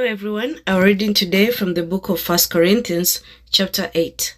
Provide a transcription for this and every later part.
everyone, our reading today from the book of 1 Corinthians chapter 8.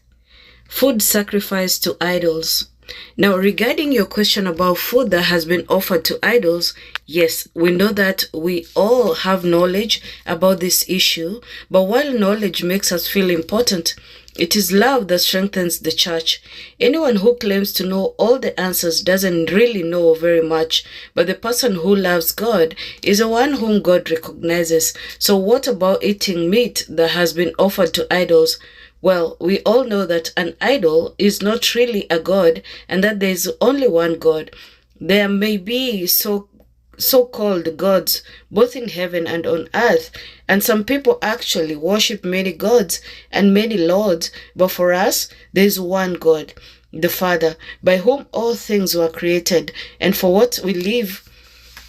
Food sacrificed to idols. Now, regarding your question about food that has been offered to idols, yes, we know that we all have knowledge about this issue, but while knowledge makes us feel important, it is love that strengthens the church. Anyone who claims to know all the answers doesn't really know very much, but the person who loves God is the one whom God recognizes. So what about eating meat that has been offered to idols? Well, we all know that an idol is not really a god and that there is only one God. There may be so-called gods both in heaven and on earth, and some people actually worship many gods and many lords, but for us there is one God, the Father, by whom all things were created, and for what we live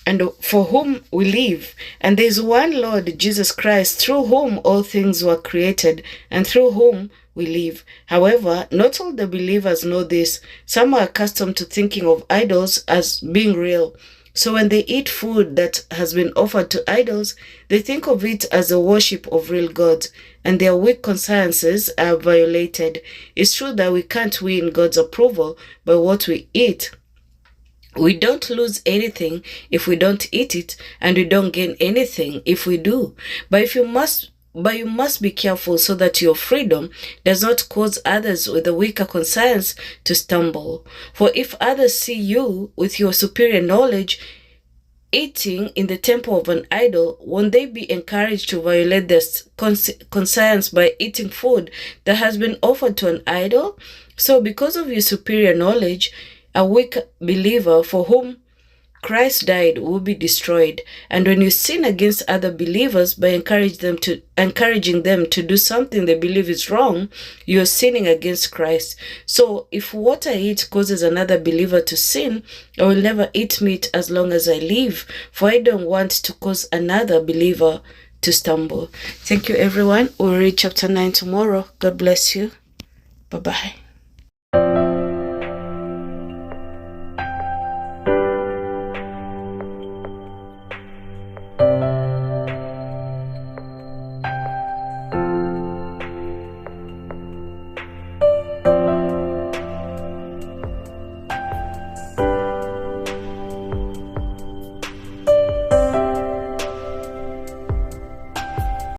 and for whom we live. And there is one Lord, Jesus Christ, through whom all things were created and through whom we live. However, not all the believers know this. Some are accustomed to thinking of idols as being real. So when they eat food that has been offered to idols, they think of it as a worship of real gods, and their weak consciences are violated. It's true that we can't win God's approval by what we eat. We don't lose anything if we don't eat it, and we don't gain anything if we do. But you must be careful so that your freedom does not cause others with a weaker conscience to stumble. For if others see you with your superior knowledge eating in the temple of an idol, won't they be encouraged to violate their conscience by eating food that has been offered to an idol? So because of your superior knowledge, a weak believer for whom Christ died will be destroyed. And when you sin against other believers by encouraging them to do something they believe is wrong, you are sinning against Christ. So if what I eat causes another believer to sin, I will never eat meat as long as I live, for I don't want to cause another believer to stumble. Thank you, everyone. We'll read chapter 9 tomorrow. God bless you. Bye-bye.